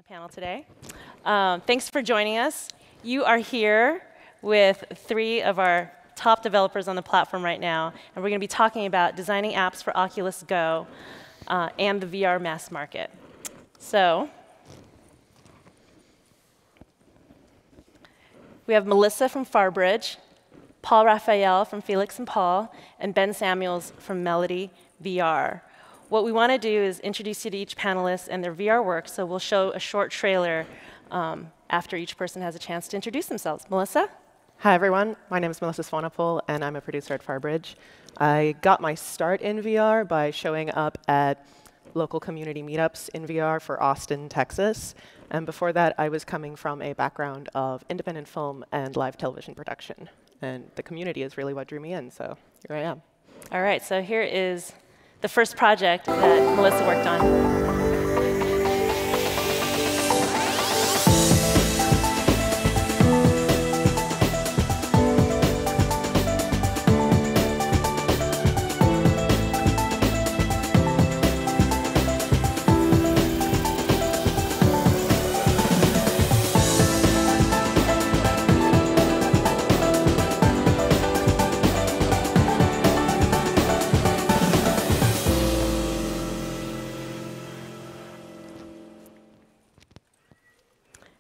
the panel today. Thanks for joining us. You are here with three of our top developers on the platform right now, and we're going to be talking about designing apps for Oculus Go and the VR mass market. So we have Melissa from FarBridge, Paul Raphaël from Felix and Paul, and Ben Samuels from MelodyVR. What we want to do is introduce you to each panelist and their VR work, so we'll show a short trailer after each person has a chance to introduce themselves. Melissa? Hi, everyone. My name is Melissa Swanepoel, and I'm a producer at FarBridge. I got my start in VR by showing up at local community meetups in VR for Austin, Texas. And before that, I was coming from a background of independent film and live television production. And the community is really what drew me in, so here I am. All right, so here is the first project that Melissa worked on.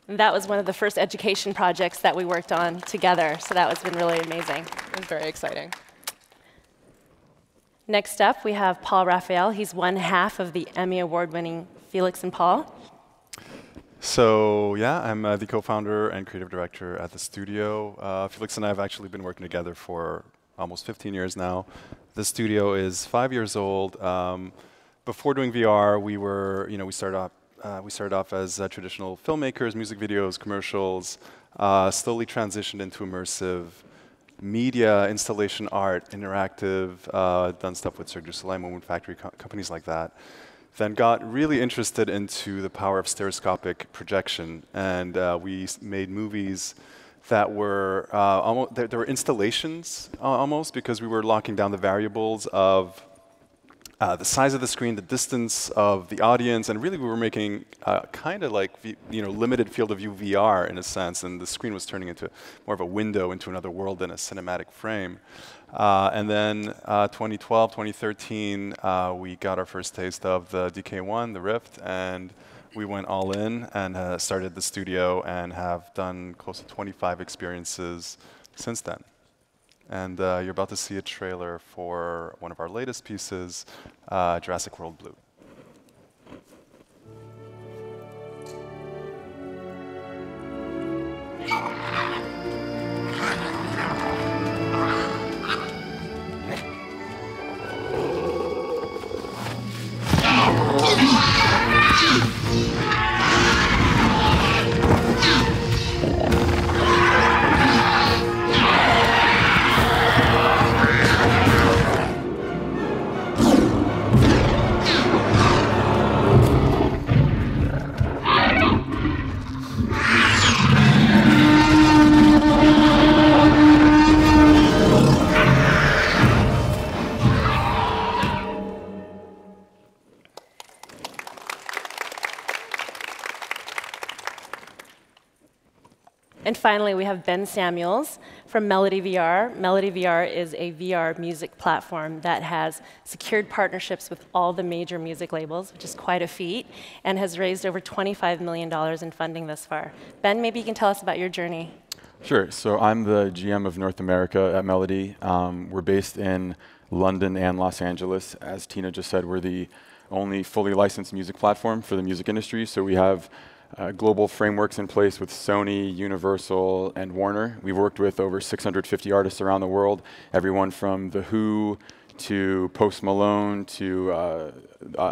And that was one of the first education projects that we worked on together, so that has been really amazing. It was very exciting. Next up, we have Paul Raphaël. He's one half of the Emmy Award-winning Felix and Paul. So yeah, I'm the co-founder and creative director at the studio. Felix and I have actually been working together for almost 15 years now. The studio is 5 years old. Before doing VR, we started off as traditional filmmakers, music videos, commercials, slowly transitioned into immersive media, installation art, interactive, done stuff with Cirque du Soleil, Moment Factory, companies like that. Then got really interested into the power of stereoscopic projection, and we made movies that were there were installations almost, because we were locking down the variables of the size of the screen, the distance of the audience, and really we were making kind of like limited field of view VR in a sense, and the screen was turning into more of a window into another world in a cinematic frame. And then 2012, 2013, we got our first taste of the DK1, the Rift, and we went all in and started the studio and have done close to 25 experiences since then. And you're about to see a trailer for one of our latest pieces, Jurassic World Blue. And finally, we have Ben Samuels from MelodyVR. MelodyVR is a VR music platform that has secured partnerships with all the major music labels, which is quite a feat, and has raised over $25 million in funding thus far. Ben, maybe you can tell us about your journey. Sure. So I'm the GM of North America at Melody. We're based in London and Los Angeles. As Tina just said, we're the only fully licensed music platform for the music industry. So we have global frameworks in place with Sony, Universal, and Warner. We've worked with over 650 artists around the world, everyone from The Who to Post Malone to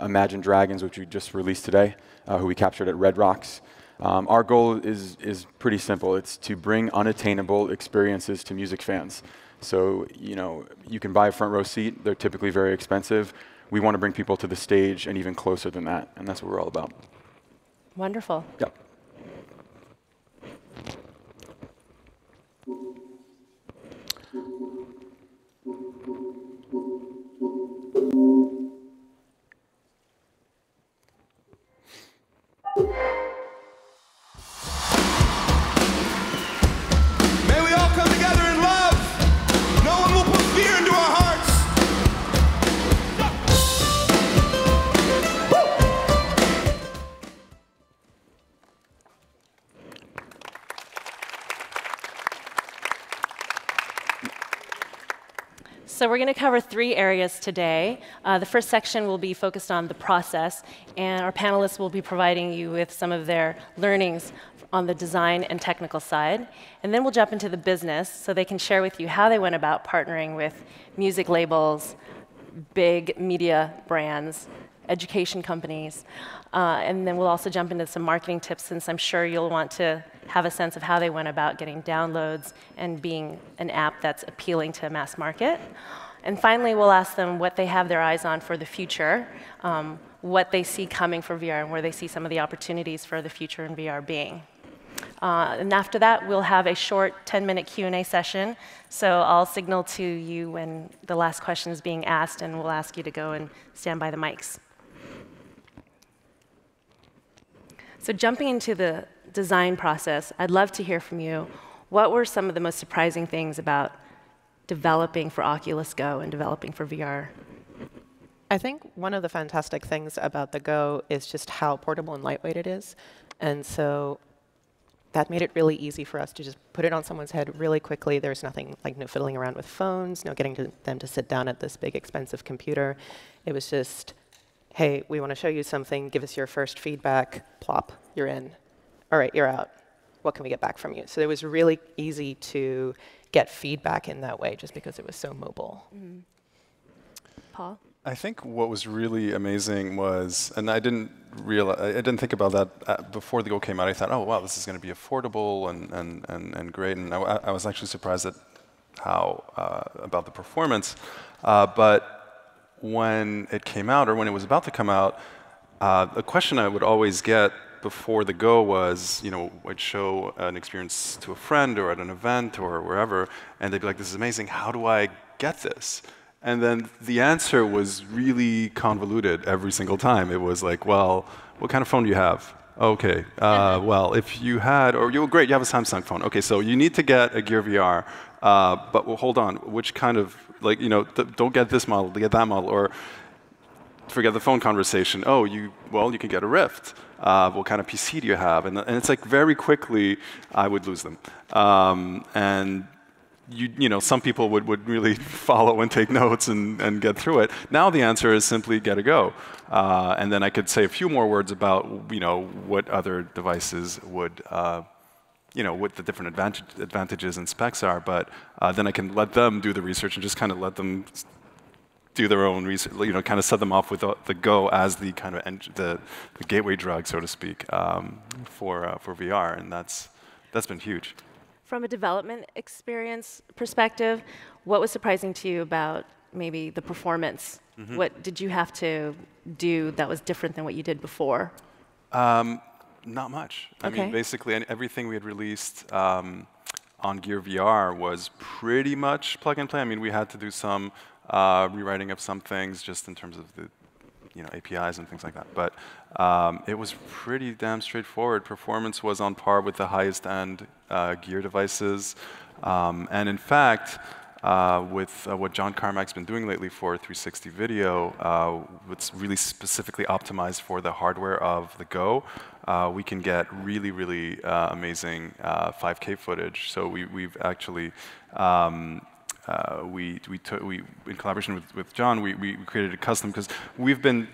Imagine Dragons, which we just released today, who we captured at Red Rocks. Our goal is pretty simple. It's to bring unattainable experiences to music fans. So you can buy a front row seat. They're typically very expensive. We want to bring people to the stage and even closer than that, and that's what we're all about. Wonderful. Yep. So we're going to cover 3 areas today. The first section will be focused on the process, and our panelists will be providing you with some of their learnings on the design and technical side. And then we'll jump into the business, so they can share with you how they went about partnering with music labels, big media brands, education companies. And then we'll also jump into some marketing tips, since I'm sure you'll want to have a sense of how they went about getting downloads and being an app that's appealing to mass market. And finally, we'll ask them what they have their eyes on for the future, what they see coming for VR, and where they see some of the opportunities for the future in VR being. And after that, we'll have a short 10-minute Q&A session. So I'll signal to you when the last question is being asked, and we'll ask you to go and stand by the mics. So jumping into the design process, I'd love to hear from you. What were some of the most surprising things about developing for Oculus Go and developing for VR? I think one of the fantastic things about the Go is just how portable and lightweight it is. And so that made it really easy for us to just put it on someone's head really quickly. There's nothing like no fiddling around with phones, no getting them to sit down at this big expensive computer. It was just, hey, we want to show you something, give us your first feedback, plop, you're in. All right, you're out. What can we get back from you? So it was really easy to get feedback in that way just because it was so mobile. Mm-hmm. Paul? I think what was really amazing was, and I didn't think about that before the Go came out. I thought, oh wow, this is going to be affordable and great. And I was actually surprised at how about the performance. But when it came out, or when it was about to come out, the question I would always get before the Go was, I'd show an experience to a friend or at an event or wherever, and they'd be like, "This is amazing. How do I get this?" And then the answer was really convoluted every single time. It was like, well, what kind of phone do you have? Okay, well, if you had, great, you have a Samsung phone. Okay, so you need to get a Gear VR, but well, hold on, which kind of, don't get this model, get that model, or forget the phone conversation. Oh, you can get a Rift. What kind of PC do you have? And it's like very quickly, I would lose them. And some people would really follow and take notes and get through it. Now the answer is simply get a Go. And then I could say a few more words about what other devices would, what the different advantages and specs are. But then I can let them do the research and just kind of let them do their own research. Kind of set them off with the Go as the kind of the gateway drug, so to speak, for VR, and that's been huge. From a development experience perspective, what was surprising to you about maybe the performance? Mm-hmm. What did you have to do that was different than what you did before? Not much. Okay. I mean, basically everything we had released on Gear VR was pretty much plug and play. I mean, we had to do some rewriting of some things just in terms of the APIs and things like that. But it was pretty damn straightforward. Performance was on par with the highest end Gear devices. And in fact, with what John Carmack's been doing lately for 360 video, it's really specifically optimized for the hardware of the Go. We can get really, really amazing 5K footage. So we've actually in collaboration with John, we created a custom, because we've been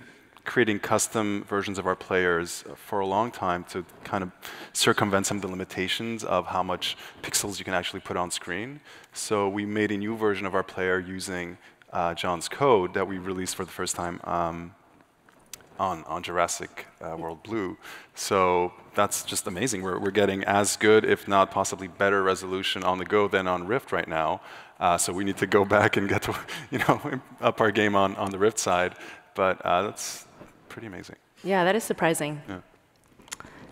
creating custom versions of our players for a long time to kind of circumvent some of the limitations of how much pixels you can actually put on screen. So we made a new version of our player using John's code that we released for the first time on Jurassic World Blue. So that's just amazing. We're getting as good, if not possibly better resolution on the Go than on Rift right now. So we need to go back and get to, up our game on the Rift side. But that's pretty amazing. Yeah, that is surprising. Yeah.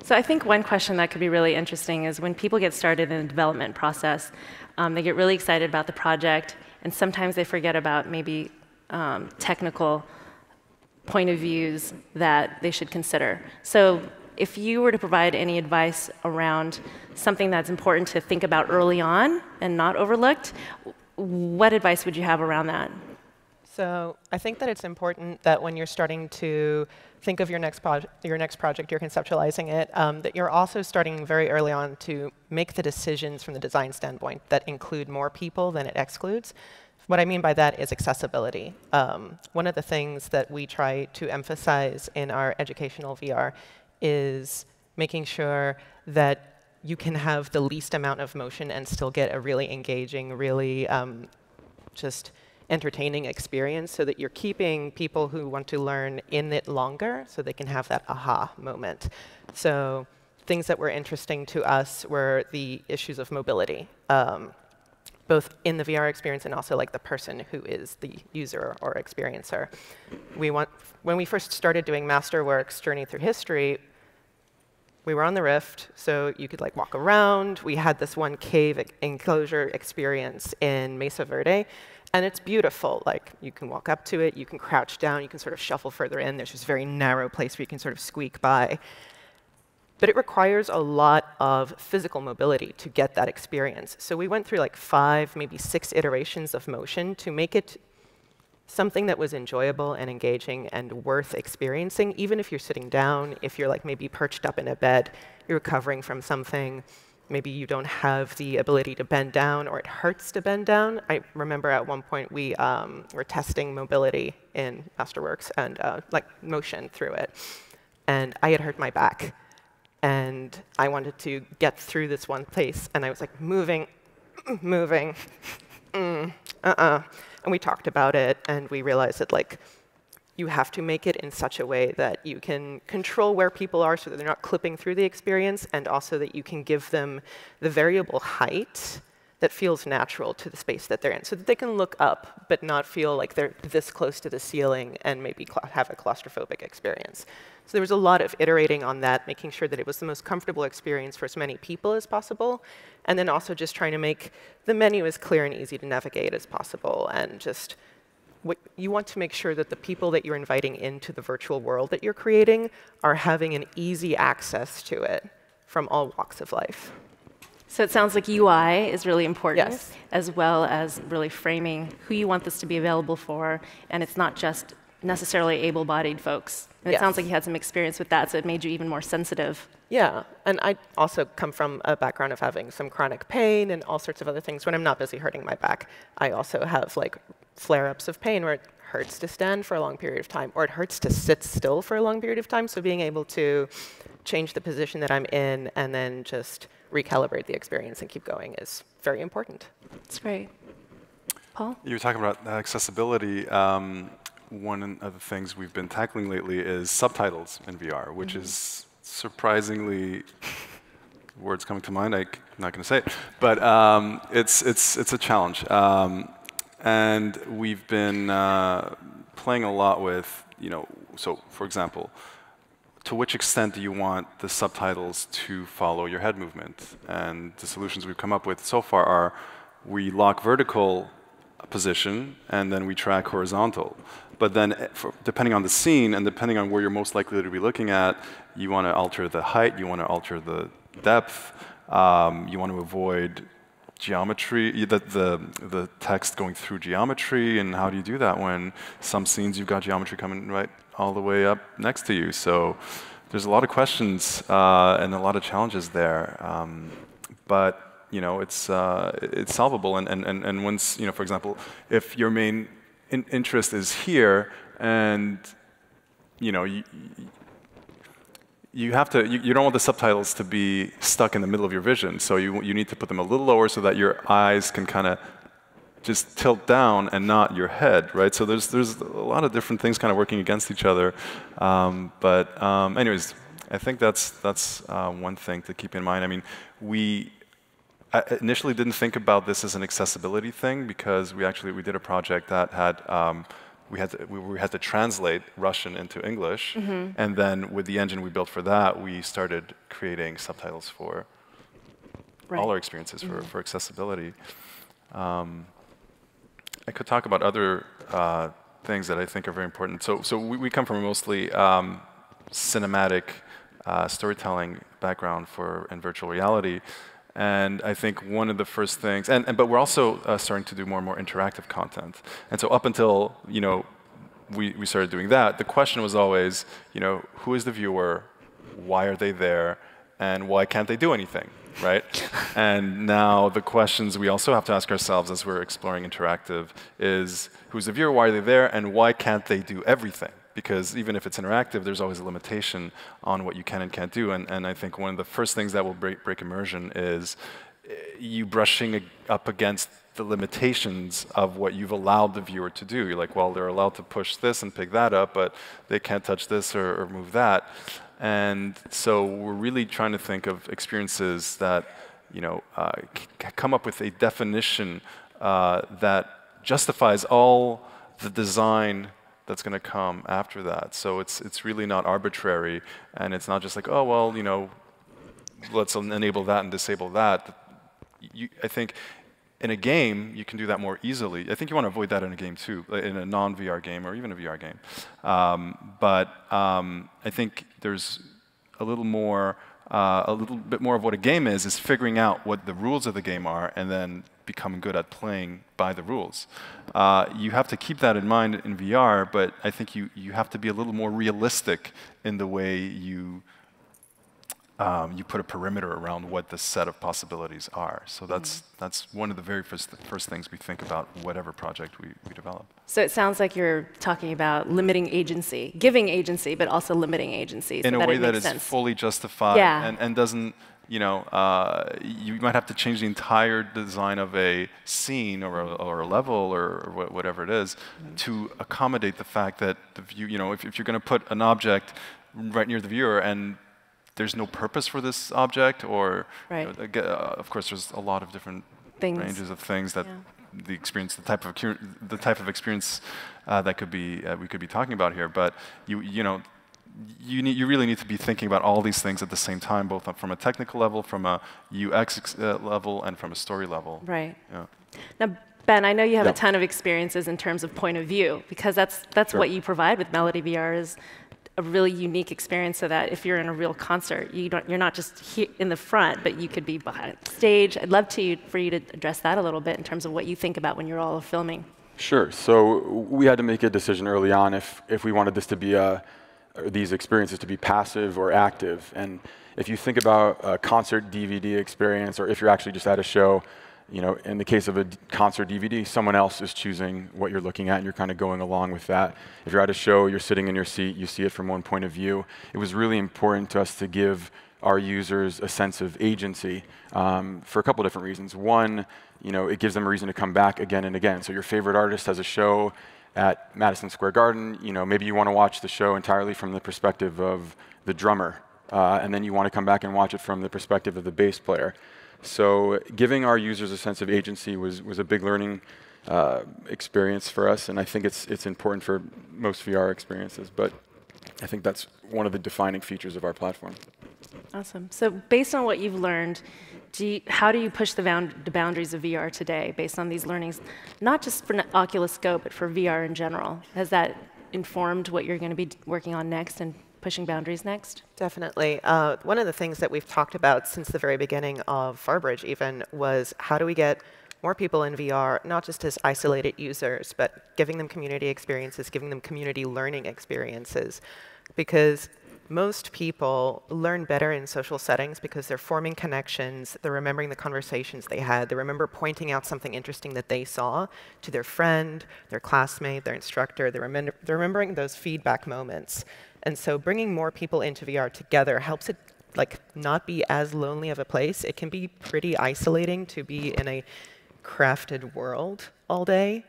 So I think one question that could be really interesting is when people get started in the development process, they get really excited about the project, and sometimes they forget about maybe technical point of views that they should consider. So if you were to provide any advice around something that's important to think about early on and not overlooked, what advice would you have around that? So I think that it's important that when you're starting to think of your next project, you're conceptualizing it, that you're also starting very early on to make the decisions from the design standpoint that include more people than it excludes. What I mean by that is accessibility. One of the things that we try to emphasize in our educational VR is making sure that you can have the least amount of motion and still get a really engaging, really just entertaining experience, so that you're keeping people who want to learn in it longer so they can have that aha moment. So things that were interesting to us were the issues of mobility, both in the VR experience and also like the person who is the user or experiencer. When we first started doing Masterworks Journey Through History, we were on the Rift, so you could like walk around. We had this one cave enclosure experience in Mesa Verde, and it's beautiful. Like, you can walk up to it, you can crouch down, you can sort of shuffle further in. There's this very narrow place where you can sort of squeak by. But it requires a lot of physical mobility to get that experience. So we went through like 5, maybe 6 iterations of motion to make it something that was enjoyable and engaging and worth experiencing, even if you're sitting down, if you're like maybe perched up in a bed, you're recovering from something, maybe you don't have the ability to bend down or it hurts to bend down. I remember at one point we were testing mobility in Masterworks and like motion through it. And I had hurt my back. And I wanted to get through this one place, and I was like moving, and we talked about it, and we realized that like you have to make it in such a way that you can control where people are so that they're not clipping through the experience, and also that you can give them the variable height that feels natural to the space that they're in, so that they can look up but not feel like they're this close to the ceiling and maybe have a claustrophobic experience. So there was a lot of iterating on that, making sure that it was the most comfortable experience for as many people as possible, and then also just trying to make the menu as clear and easy to navigate as possible. And just you want to make sure that the people that you're inviting into the virtual world that you're creating are having an easy access to it from all walks of life. So it sounds like UI is really important, Yes. as well as really framing who you want this to be available for, and it's not just necessarily able-bodied folks. And it sounds like you had some experience with that, so it made you even more sensitive. Yeah, and I also come from a background of having some chronic pain and all sorts of other things. When I'm not busy hurting my back, I also have like flare-ups of pain where it hurts to stand for a long period of time, or it hurts to sit still for a long period of time. So being able to change the position that I'm in and then just recalibrate the experience and keep going is very important. That's great. Paul? You were talking about accessibility. One of the things we've been tackling lately is subtitles in VR, which is surprisingly, words coming to mind, I'm not going to say it, but it's a challenge. And we've been playing a lot with, so for example, to which extent do you want the subtitles to follow your head movement? And the solutions we've come up with so far are we lock vertical position and then we track horizontal. But then depending on the scene and depending on where you're most likely to be looking at, you want to alter the height, you want to alter the depth, you want to avoid geometry, the text going through geometry, and how do you do that when some scenes you've got geometry coming right all the way up next to you? So there's a lot of questions and a lot of challenges there. But it's solvable, and once, for example, if your main interest is here, and you don't want the subtitles to be stuck in the middle of your vision, so you need to put them a little lower so that your eyes can kind of just tilt down and not your head, right? So there's a lot of different things kind of working against each other. Anyways, I think that's one thing to keep in mind. I mean, I initially didn't think about this as an accessibility thing because we did a project that had we had to translate Russian into English, and then with the engine we built for that, we started creating subtitles for all our experiences for accessibility. I could talk about other things that I think are very important. So we come from a mostly cinematic storytelling background in virtual reality. And I think one of the first things, but we're also starting to do more and more interactive content. And so up until we started doing that, the question was always, who is the viewer, why are they there, and why can't they do anything? right? And now the questions we also have to ask ourselves as we're exploring interactive is, who's the viewer, why are they there, and why can't they do everything? Because even if it's interactive, there's always a limitation on what you can and can't do. And I think one of the first things that will break immersion is you brushing up against the limitations of what you've allowed the viewer to do. You're like, well, they're allowed to push this and pick that up, but they can't touch this or move that. And so we're really trying to think of experiences that come up with a definition that justifies all the design that's going to come after that. So it's really not arbitrary, and it's not just like, oh, well, let's enable that and disable that. I think in a game, you can do that more easily. I think you want to avoid that in a game too, in a non-VR game or even a VR game. But I think there's a little bit more of what a game is figuring out what the rules of the game are and then becoming good at playing by the rules. You have to keep that in mind in VR, but I think you have to be a little more realistic in the way you put a perimeter around what the set of possibilities are. So that's one of the very first things we think about whatever project we develop. So it sounds like you're talking about limiting agency, giving agency, but also limiting agency. In a way that is fully justified and doesn't, you might have to change the entire design of a scene or a level or whatever it is to accommodate the fact that the view, if you're going to put an object right near the viewer and there's no purpose for this object, or of course, there's a lot of different ranges of things that the experience, the type of experience that we could be talking about here. But you really need to be thinking about all these things at the same time, both from a technical level, from a UX level, and from a story level. Right. Yeah. Now, Ben, I know you have a ton of experiences in terms of point of view, because that's what you provide with MelodyVR is a really unique experience, so that if you're in a real concert, you're not just in the front, but you could be behind stage. I'd love for you to address that a little bit in terms of what you think about when you're all filming. Sure. So we had to make a decision early on if we wanted this to be these experiences to be passive or active. And if you think about a concert DVD experience, or if you're actually just at a show, in the case of a concert DVD, someone else is choosing what you're looking at, and you're kind of going along with that. If you're at a show, you're sitting in your seat, you see it from one point of view. It was really important to us to give our users a sense of agency for a couple different reasons. One, it gives them a reason to come back again and again. So your favorite artist has a show at Madison Square Garden. Maybe you want to watch the show entirely from the perspective of the drummer, and then you want to come back and watch it from the perspective of the bass player. So giving our users a sense of agency was a big learning experience for us, and I think it's important for most VR experiences, but I think that's one of the defining features of our platform. Awesome. So based on what you've learned, how do you push the boundaries of VR today based on these learnings, not just for Oculus Go, but for VR in general? Has that informed what you're going to be working on next and pushing boundaries next? Definitely. One of the things that we've talked about since the very beginning of FarBridge even was how do we get more people in VR, not just as isolated users, but giving them community experiences, giving them community learning experiences. Because most people learn better in social settings because they're forming connections, they're remembering the conversations they had, they remember pointing out something interesting that they saw to their friend, their classmate, their instructor, they're remembering those feedback moments. And so bringing more people into VR together helps it not be as lonely of a place. It can be pretty isolating to be in a crafted world all day.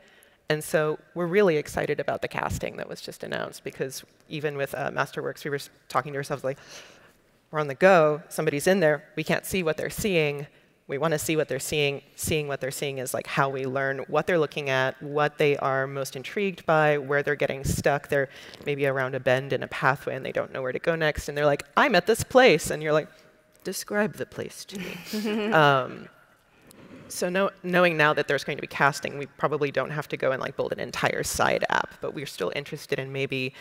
And so we're really excited about the casting that was just announced, because even with Masterworks, we were talking to ourselves like, we're on the go, somebody's in there, we can't see what they're seeing. We want to see what they're seeing. Seeing what they're seeing is like how we learn what they're looking at, what they are most intrigued by, where they're getting stuck. They're maybe around a bend in a pathway and they don't know where to go next. And they're like, I'm at this place. And you're like, describe the place to me. So knowing now that there's going to be casting, we probably don't have to go and build an entire side app. But we're still interested in maybe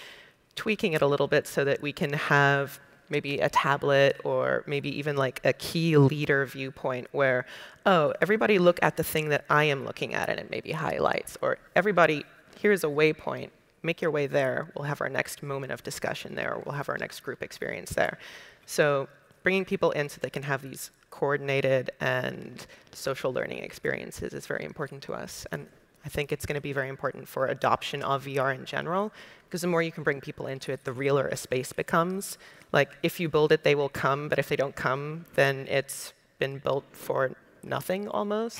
tweaking it a little bit so that we can have maybe a tablet or maybe even a key leader viewpoint where, oh, everybody look at the thing that I am looking at and it maybe highlights. Or everybody, here's a waypoint, make your way there. We'll have our next moment of discussion there, or we'll have our next group experience there. So bringing people in so they can have these coordinated and social learning experiences is very important to us. And I think it's going to be very important for adoption of VR in general, because the more you can bring people into it, the realer a space becomes. Like, if you build it, they will come, but if they don't come, then it's been built for nothing almost.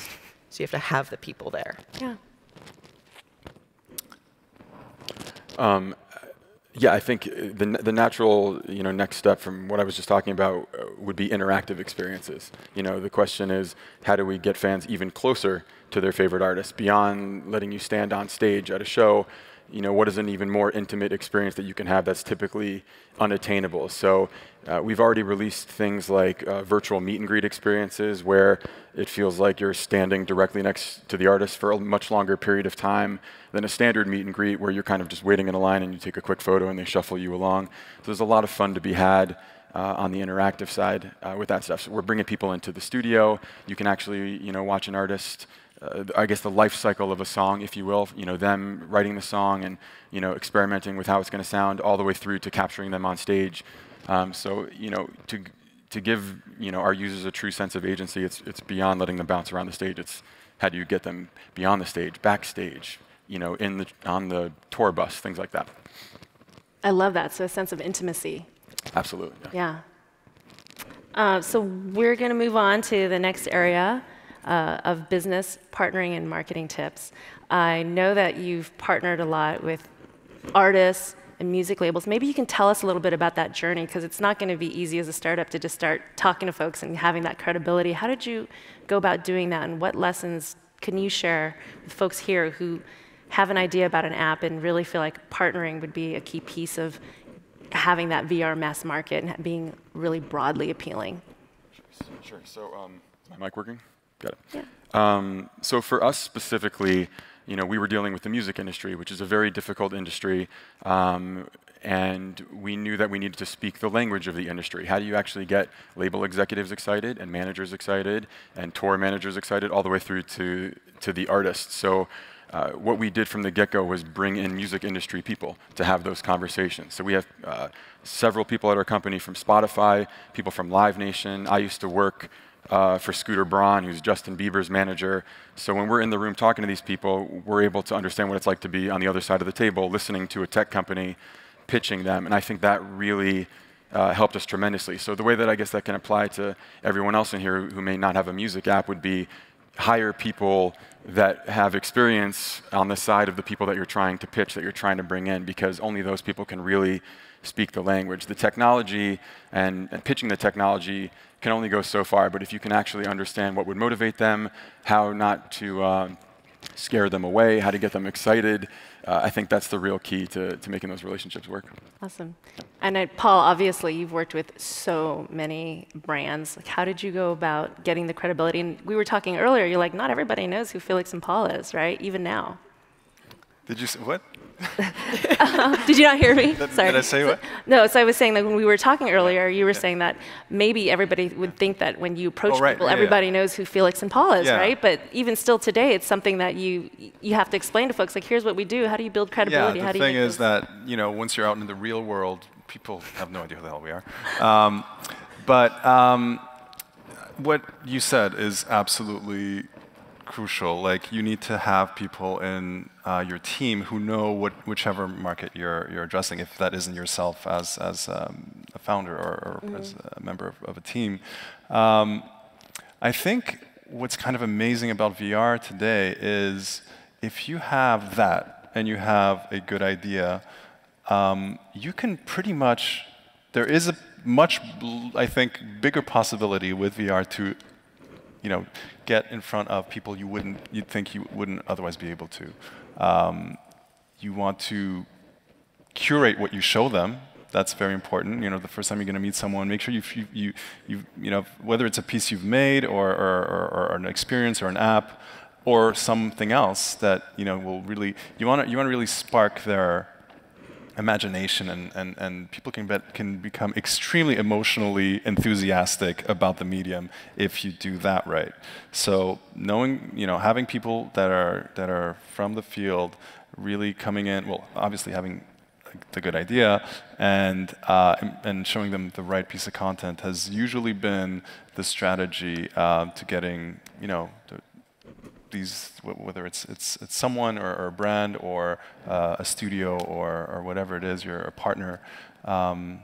So you have to have the people there. Yeah. Yeah, I think the natural next step from what I was just talking about would be interactive experiences. The question is, how do we get fans even closer to their favorite artists beyond letting you stand on stage at a show? What is an even more intimate experience that you can have that's typically unattainable? So we've already released things like virtual meet and greet experiences where it feels like you're standing directly next to the artist for a much longer period of time than a standard meet and greet where you're kind of just waiting in a line and you take a quick photo and they shuffle you along. So there's a lot of fun to be had on the interactive side with that stuff. So we're bringing people into the studio. You can actually watch an artist, I guess the life cycle of a song, if you will, them writing the song and experimenting with how it's going to sound all the way through to capturing them on stage. So to give our users a true sense of agency, it's beyond letting them bounce around the stage. It's how do you get them beyond the stage, backstage, on the tour bus, things like that. I love that. So a sense of intimacy. Absolutely. Yeah. So we're going to move on to the next area of business partnering and marketing tips. I know that you've partnered a lot with artists and music labels. Maybe you can tell us a little bit about that journey, because it's not going to be easy as a startup to just start talking to folks and having that credibility. How did you go about doing that, and what lessons can you share with folks here who have an idea about an app and really feel like partnering would be a key piece of having that VR mass market and being really broadly appealing? Sure. So is my mic working? Got it. Yeah. So for us specifically, we were dealing with the music industry, which is a very difficult industry, and we knew that we needed to speak the language of the industry. How do you actually get label executives excited and managers excited and tour managers excited all the way through to the artists? So what we did from the get-go was bring in music industry people to have those conversations. So we have several people at our company from Spotify, people from Live Nation. I used to work for Scooter Braun, who's Justin Bieber's manager. So when we're in the room talking to these people, we're able to understand what it's like to be on the other side of the table, listening to a tech company, pitching them. And I think that really helped us tremendously. So the way that I guess that can apply to everyone else in here who may not have a music app would be hire people that have experience on the side of the people that you're trying to pitch, that you're trying to bring in, because only those people can really speak the language. The technology and pitching the technology can only go so far, but if you can actually understand what would motivate them, how not to scare them away, how to get them excited, I think that's the real key to making those relationships work. Awesome. And Paul, obviously, you've worked with so many brands. Like, how did you go about getting the credibility? And we were talking earlier, you're like, not everybody knows who Felix and Paul is, right? Even now. Did you say what? Did you not hear me? Sorry. Did I say what? No, so I was saying that when we were talking earlier, you were saying that maybe everybody would think that when you approach people, everybody knows who Felix and Paul is, right? But even still today, it's something that you have to explain to folks, like, here's what we do. How do you build credibility? Yeah, How the do you thing is that, once you're out in the real world, people have no idea who the hell we are. What you said is absolutely crucial. Like, you need to have people in your team who know whichever market you're addressing, if that isn't yourself as a founder or as a member of a team. I think what's kind of amazing about VR today is if you have that and you have a good idea, you can pretty much, there is a much, I think, bigger possibility with VR to get in front of people you'd think you wouldn't otherwise be able to. You want to curate what you show them. That's very important. The first time you're going to meet someone, make sure you whether it's a piece you've made or an experience or an app or something else that will really you want to really spark their imagination, and people can become extremely emotionally enthusiastic about the medium if you do that right. So having people that are from the field really coming in, well, obviously having the good idea, and showing them the right piece of content has usually been the strategy to getting, you know, these, whether it's someone or a brand or a studio or whatever it is, you're a partner. I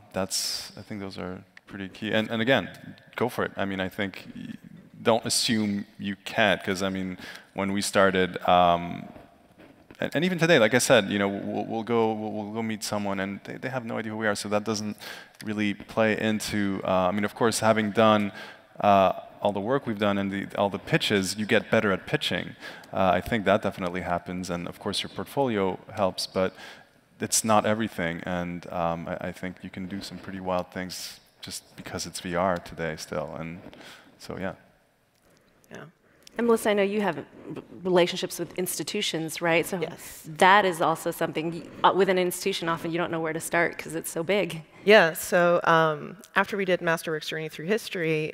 think those are pretty key. And again, go for it. I mean, I think don't assume you can't, because I mean, when we started, and even today, like I said, you know, we'll go meet someone and they have no idea who we are, so that doesn't really play into. I mean, of course, having done all the work we've done and all the pitches, you get better at pitching. I think that definitely happens, and of course your portfolio helps, but it's not everything, and I think you can do some pretty wild things just because it's VR today still, and so yeah. Yeah. And Melissa, I know you have relationships with institutions, right? So yes. That is also something, with an institution, often you don't know where to start because it's so big. Yeah, so after we did Masterworks Journey Through History,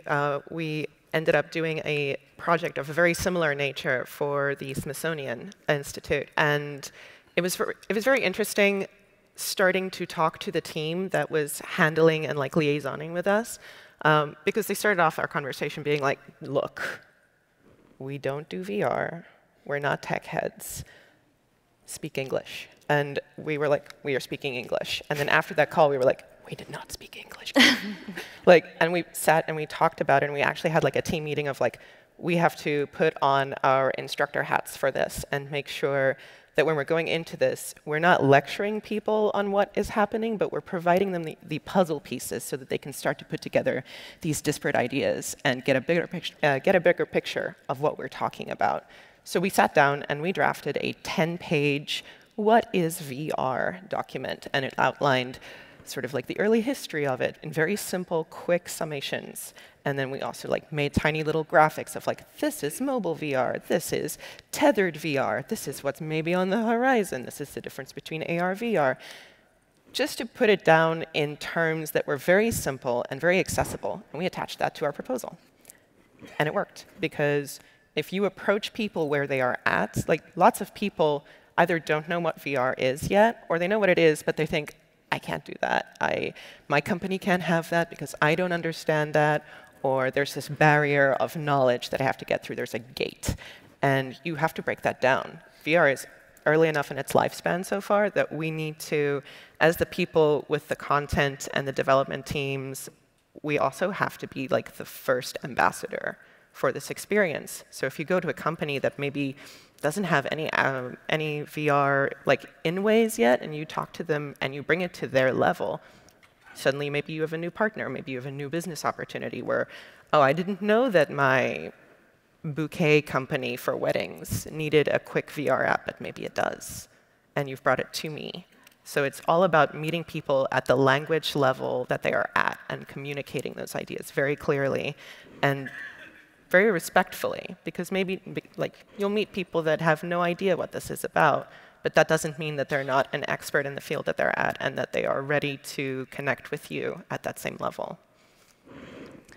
we ended up doing a project of a very similar nature for the Smithsonian Institute. And it was very interesting starting to talk to the team that was handling and like liaisoning with us, because they started off our conversation being like, look, we don't do VR. We're not tech heads. Speak English. And we were like, we are speaking English. And then after that call, we were like, we did not speak English. And we sat and we talked about it, and we actually had like a team meeting of like, we have to put on our instructor hats for this and make sure that when we're going into this, we're not lecturing people on what is happening, but we're providing them the puzzle pieces so that they can start to put together these disparate ideas and get a bigger picture of what we're talking about. So we sat down and we drafted a 10-page "What is VR" document, and it outlined sort of like the early history of it in very simple, quick summations. And then we also like made tiny little graphics of like, this is mobile VR, this is tethered VR, this is what's maybe on the horizon, this is the difference between AR, VR. Just to put it down in terms that were very simple and very accessible, and we attached that to our proposal. And it worked, because if you approach people where they are at, like lots of people either don't know what VR is yet, or they know what it is, but they think, I can't do that. My company can't have that because I don't understand that, or there's this barrier of knowledge that I have to get through. There's a gate, and you have to break that down. VR is early enough in its lifespan so far that we need to, as the people with the content and the development teams, we also have to be like the first ambassador for this experience. So if you go to a company that maybe doesn't have any VR like in ways yet, and you talk to them and you bring it to their level, suddenly maybe you have a new partner, maybe you have a new business opportunity where, oh, I didn't know that my bouquet company for weddings needed a quick VR app, but maybe it does, and you've brought it to me. So it's all about meeting people at the language level that they are at and communicating those ideas very clearly and very respectfully, because maybe like you'll meet people that have no idea what this is about, but that doesn't mean that they're not an expert in the field that they're at and that they are ready to connect with you at that same level.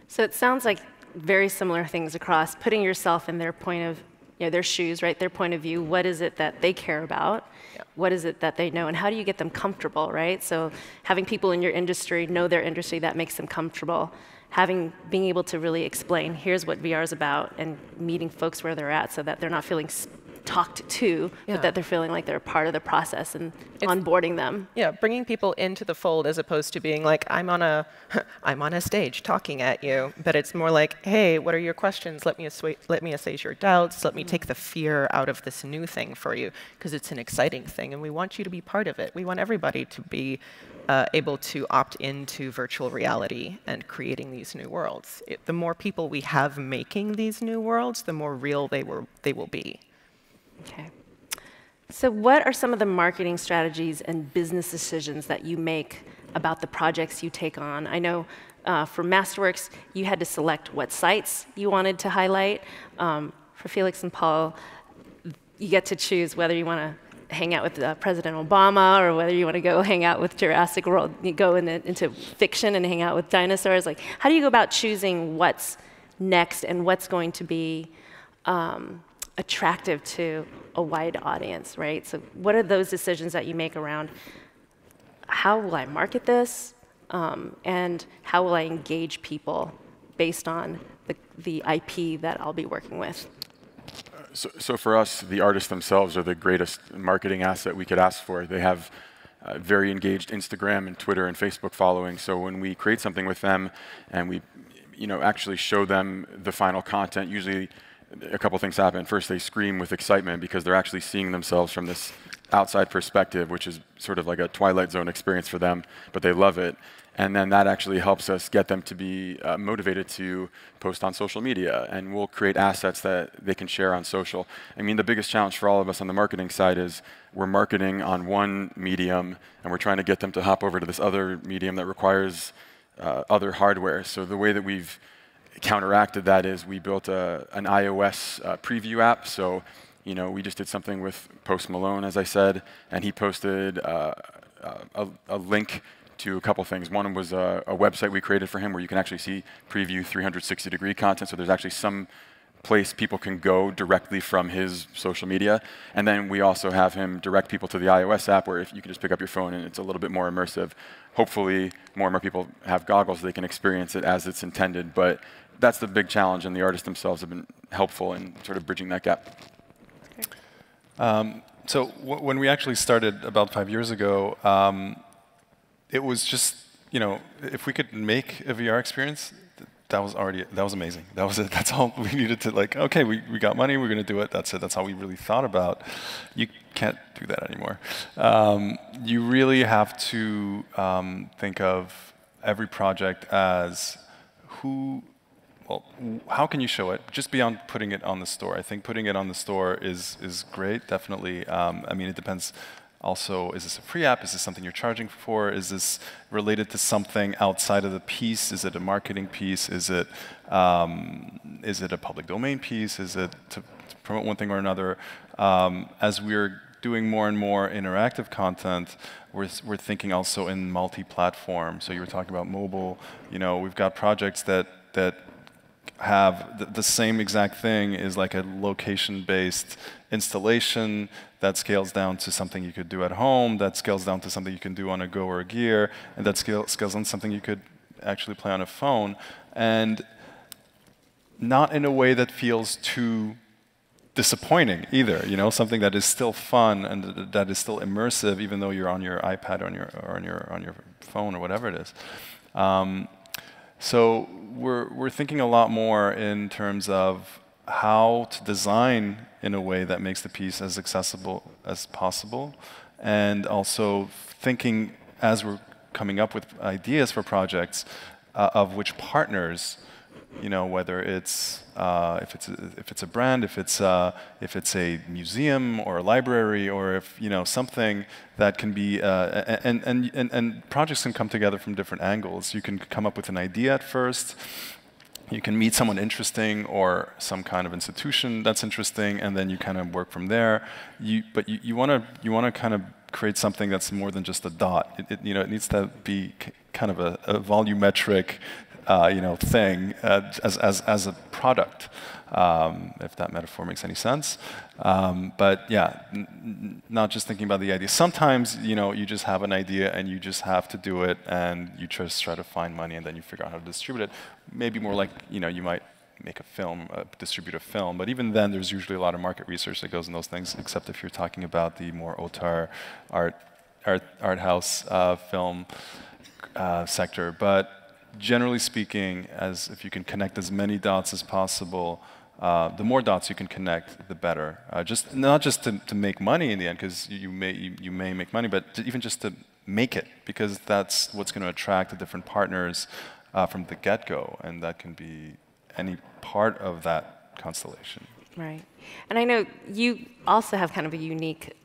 So it sounds like very similar things across, putting yourself in their point of, their shoes, right? Their point of view. What is it that they care about? Yeah. What is it that they know? And how do you get them comfortable, right? So having people in your industry know their industry, that makes them comfortable. Being able to really explain, here's what VR is about, and meeting folks where they're at so that they're not feeling talked to, but that they're feeling like they're a part of the process and onboarding them. Yeah, bringing people into the fold as opposed to being like, I'm on a stage talking at you, but it's more like, hey, what are your questions? Let me assuage your doubts. Let me take the fear out of this new thing for you, because it's an exciting thing, and we want you to be part of it. We want everybody to be able to opt into virtual reality and creating these new worlds. The more people we have making these new worlds, the more real they will be. Okay. So what are some of the marketing strategies and business decisions that you make about the projects you take on? I know for Masterworks, you had to select what sites you wanted to highlight. For Felix and Paul, you get to choose whether you want to hang out with President Obama or whether you want to go hang out with Jurassic World. You go into fiction and hang out with dinosaurs. Like, how do you go about choosing what's next and what's going to be attractive to a wide audience, right? So what are those decisions that you make around how will I market this, and how will I engage people based on the IP that I'll be working with? So for us, the artists themselves are the greatest marketing asset we could ask for. They have very engaged Instagram and Twitter and Facebook following. So when we create something with them and we actually show them the final content, usually a couple things happen. First, they scream with excitement because they're actually seeing themselves from this outside perspective, which is sort of like a Twilight Zone experience for them, but they love it. And then that actually helps us get them to be motivated to post on social media. And we'll create assets that they can share on social. I mean, the biggest challenge for all of us on the marketing side is we're marketing on one medium, and we're trying to get them to hop over to this other medium that requires other hardware. So the way that we've counteracted that is we built an iOS preview app. So we just did something with Post Malone, as I said, and he posted a link to a couple things. One was a website we created for him where you can actually see preview 360-degree content. So there's actually some place people can go directly from his social media. And then we also have him direct people to the iOS app where if you can just pick up your phone and it's a little bit more immersive. Hopefully, more and more people have goggles, they can experience it as it's intended. But that's the big challenge, and the artists themselves have been helpful in sort of bridging that gap. So when we actually started about 5 years ago, it was just, if we could make a VR experience, that was amazing. That was it. That's all we needed to okay, we got money, we're going to do it. That's it. That's all we really thought about. You can't do that anymore. You really have to think of every project as how can you show it? Just beyond putting it on the store. I think putting it on the store is great, definitely. I mean, it depends. Also, is this a free app? Is this something you're charging for? Is this related to something outside of the piece? Is it a marketing piece? Is it a public domain piece? Is it to promote one thing or another? As we're doing more and more interactive content, we're thinking also in multi-platform. So you were talking about mobile. We've got projects that have the same exact thing is like a location-based installation that scales down to something you could do at home, that scales down to something you can do on a Go or a Gear, and that scales on something you could actually play on a phone, and not in a way that feels too disappointing either. Something that is still fun and that is still immersive, even though you're on your iPad or on your phone or whatever it is. So we're thinking a lot more in terms of how to design in a way that makes the piece as accessible as possible, and also thinking as we're coming up with ideas for projects of which partners, whether it's if it's a brand, if it's a museum or a library, or if something that can be and projects can come together from different angles. You can come up with an idea at first. You can meet someone interesting or some kind of institution that's interesting, and then you kind of work from there. But you want to kind of create something that's more than just a dot. It needs to be kind of a volumetric thing as a product, if that metaphor makes any sense. But yeah, not just thinking about the idea. Sometimes you just have an idea and you just have to do it, and you just try to find money, and then you figure out how to distribute it. Maybe more like you might make a film, distribute a film, but even then there's usually a lot of market research that goes in those things. Except if you're talking about the more auteur art house film sector, but generally speaking, if you can connect as many dots as possible, the more dots you can connect, the better. Not just to make money in the end, because you may make money, but even just to make it, because that's what's going to attract the different partners from the get-go, and that can be any part of that constellation. Right. And I know you also have kind of a unique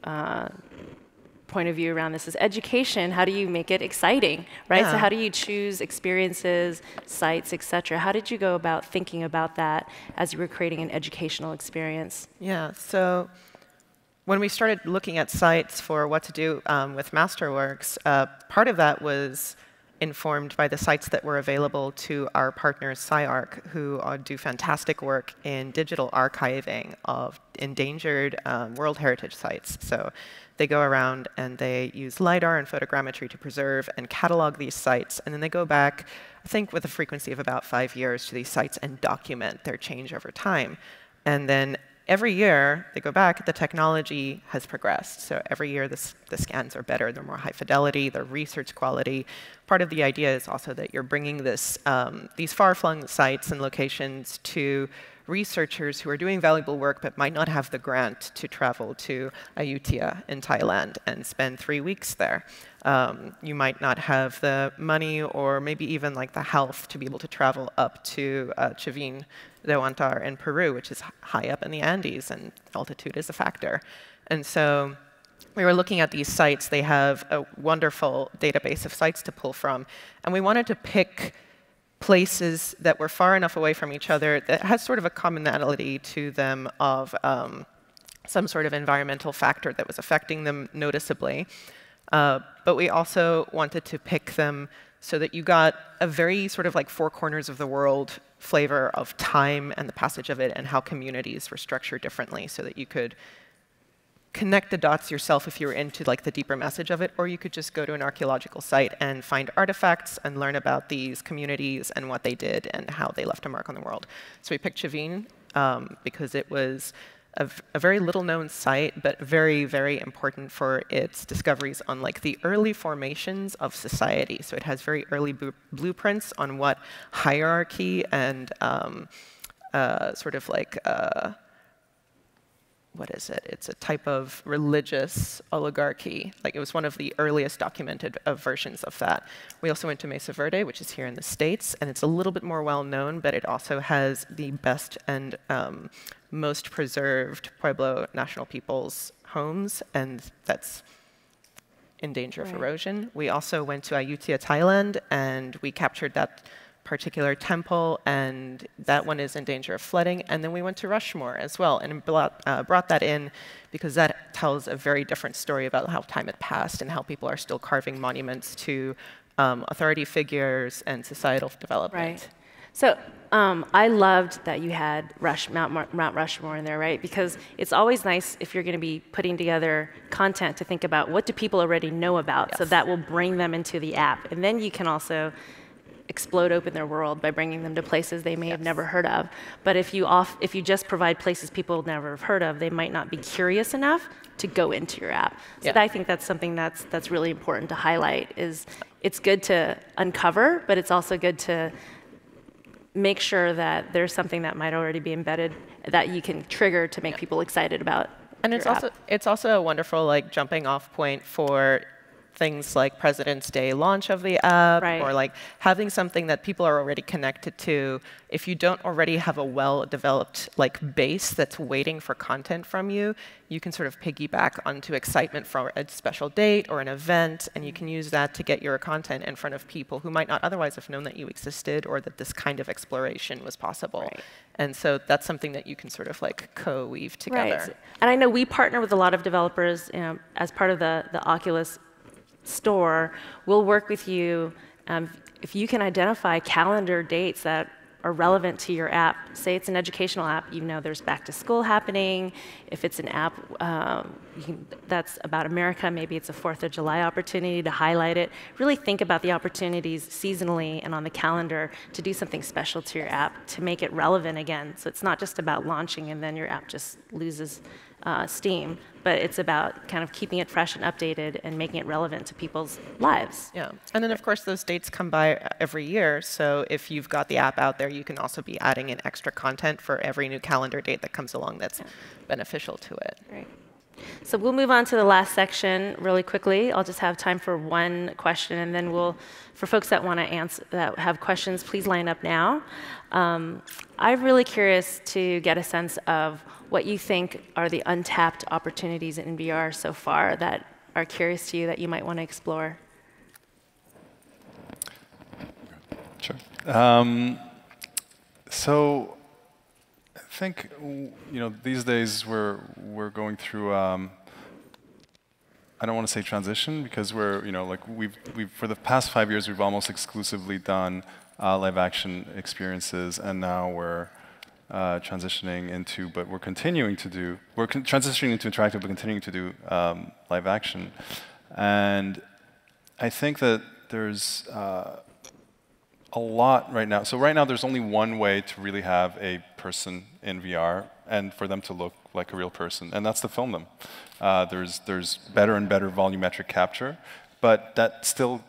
point of view around this is education. How do you make it exciting, right? Yeah. So how do you choose experiences, sites, etc.? How did you go about thinking about that as you were creating an educational experience? Yeah, so when we started looking at sites for what to do with Masterworks, part of that was informed by the sites that were available to our partners, SciArc, who do fantastic work in digital archiving of endangered World Heritage sites. So they go around and they use LiDAR and photogrammetry to preserve and catalog these sites, and then they go back, I think with a frequency of about 5 years, to these sites and document their change over time. And then every year they go back, the technology has progressed. So every year the scans are better, they're more high fidelity, they're research quality. Part of the idea is also that you're bringing these far-flung sites and locations to researchers who are doing valuable work but might not have the grant to travel to Ayutthaya in Thailand and spend 3 weeks there. You might not have the money or maybe even like the health to be able to travel up to Chavin de Huantar in Peru, which is high up in the Andes, and altitude is a factor. And so we were looking at these sites. They have a wonderful database of sites to pull from, and we wanted to pick places that were far enough away from each other that has sort of a commonality to them of some sort of environmental factor that was affecting them noticeably. But we also wanted to pick them so that you got a very sort of like four corners of the world flavor of time and the passage of it and how communities were structured differently, so that you could connect the dots yourself if you were into like the deeper message of it, or you could just go to an archaeological site and find artifacts and learn about these communities and what they did and how they left a mark on the world. So we picked Chavin because it was a very little known site, but very, very important for its discoveries on like the early formations of society. So it has very early blueprints on what hierarchy and sort of like what is it? It's a type of religious oligarchy. Like, it was one of the earliest documented versions of that. We also went to Mesa Verde, which is here in the States, and it's a little bit more well known, but it also has the best and most preserved Pueblo National Peoples homes, and that's in danger of erosion. We also went to Ayutthaya, Thailand, and we captured that particular temple, and that one is in danger of flooding. And then we went to Rushmore as well, and brought that in because that tells a very different story about how time had passed and how people are still carving monuments to authority figures and societal development. Right. So I loved that you had Mount Rushmore in there, right? Because it's always nice if you're going to be putting together content to think about what do people already know about, yes. So that will bring them into the app. And then you can also explode open their world by bringing them to places they may have never heard of. But if you just provide places people never have heard of, they might not be curious enough to go into your app. So I think that's something that's really important to highlight. Is it's good to uncover, but it's also good to make sure that there's something that might already be embedded that you can trigger to make people excited about. And it's also a wonderful like jumping off point for things like President's Day launch of the app, or like having something that people are already connected to. If you don't already have a well-developed like base that's waiting for content from you, you can sort of piggyback onto excitement for a special date or an event, and you can use that to get your content in front of people who might not otherwise have known that you existed or that this kind of exploration was possible. Right. And so that's something that you can sort of like co-weave together. Right. And I know we partner with a lot of developers, as part of the Oculus store. We'll work with you if you can identify calendar dates that are relevant to your app. Say it's an educational app, there's back to school happening. If it's an app that's about America, maybe it's a 4th of July opportunity to highlight it. Really think about the opportunities seasonally and on the calendar to do something special to your app to make it relevant again. So it's not just about launching and then your app just loses steam, but it's about kind of keeping it fresh and updated and making it relevant to people's lives. Yeah, and then of course those dates come by every year, so if you've got the app out there, you can also be adding in extra content for every new calendar date that comes along that's beneficial to it. Right. So we'll move on to the last section really quickly. I'll just have time for one question, and then for folks that want to answer, that have questions, please line up now. I'm really curious to get a sense of what you think are the untapped opportunities in VR so far that are curious to you that you might want to explore. Sure. So I think these days we're going through I don't want to say transition because we're, like we've for the past 5 years we've almost exclusively done live action experiences, and now we're transitioning into, but we're continuing to do, transitioning into interactive, but continuing to do live action. And I think that there's a lot right now. So right now there's only one way to really have a person in VR and for them to look like a real person, and that's to film them. There's better and better volumetric capture, but that still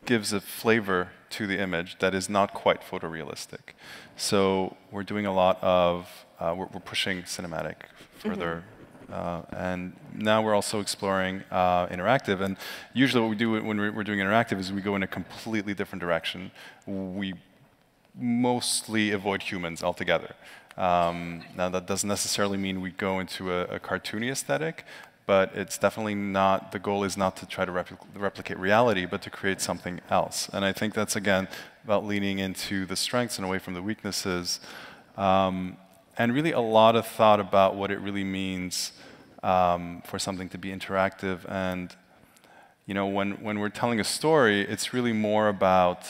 gives a flavor to the image that is not quite photorealistic. So we're doing a lot of, we're pushing cinematic further. And now we're also exploring interactive. And usually what we do when we're doing interactive is we go in a completely different direction. We mostly avoid humans altogether. Now that doesn't necessarily mean we go into a cartoony aesthetic, but it's definitely not, the goal is not to try to replicate reality, but to create something else. And I think that's, again, about leaning into the strengths and away from the weaknesses. And really a lot of thought about what it really means for something to be interactive. And when we're telling a story, it's really more about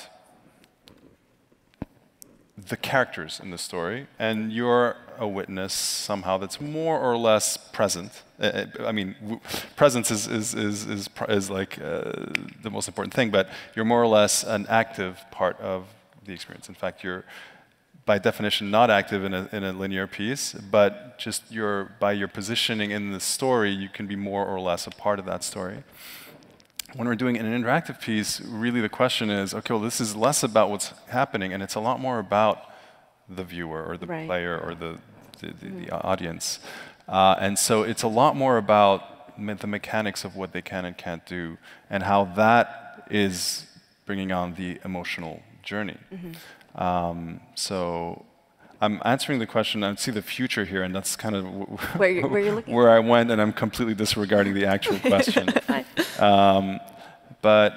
the characters in the story, and you're a witness somehow that's more or less present. I mean, presence is like the most important thing, but you're more or less an active part of the experience. In fact, you're by definition not active in a linear piece, but just by your positioning in the story, you can be more or less a part of that story. When we're doing an interactive piece, really the question is, okay, well, this is less about what's happening, and it's a lot more about the viewer or the player or the audience. And so it's a lot more about the mechanics of what they can and can't do, and how that is bringing on the emotional journey. So I'm answering the question, I see the future here, and that's kind of where you're looking? Where I went, and I'm completely disregarding the actual question. But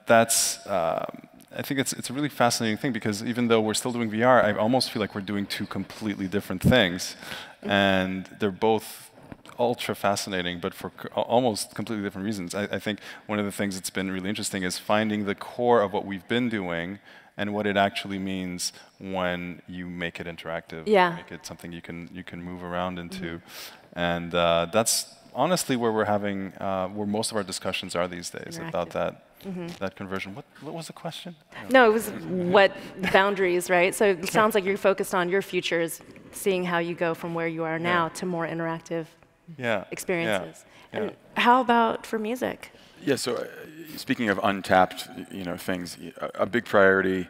that's, I think it's a really fascinating thing, because even though we're still doing VR, I almost feel like we're doing two completely different things. And they're both ultra fascinating, but for almost completely different reasons. I think one of the things that's been really interesting is finding the core of what we've been doing and what it actually means when you make it interactive, make it something you can move around into. And that's honestly where we're having, where most of our discussions are these days, about that. That conversion. What was the question? No, it was what boundaries, right? So it sounds like you're focused on your futures, seeing how you go from where you are now to more interactive experiences. And how about for music? Yeah, so speaking of untapped things, a big priority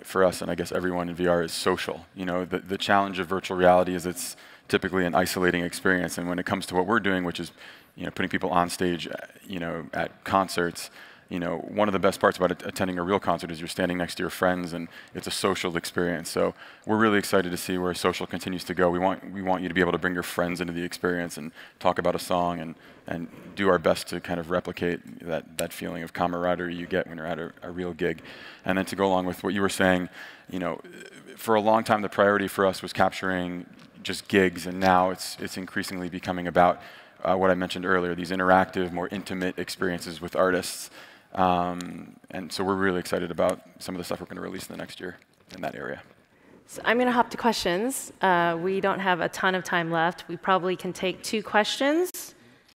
for us, and I guess everyone in VR, is social. The challenge of virtual reality is it's typically an isolating experience, and when it comes to what we're doing, which is putting people on stage at concerts, one of the best parts about attending a real concert is you're standing next to your friends, and it's a social experience. So we're really excited to see where social continues to go. We want you to be able to bring your friends into the experience and talk about a song, and do our best to kind of replicate that feeling of camaraderie you get when you're at a real gig. And then to go along with what you were saying, for a long time the priority for us was capturing just gigs, and now it's increasingly becoming about what I mentioned earlier, these interactive, more intimate experiences with artists. And so we're really excited about some of the stuff we're going to release in the next year in that area. So I'm going to hop to questions. We don't have a ton of time left. We probably can take 2 questions.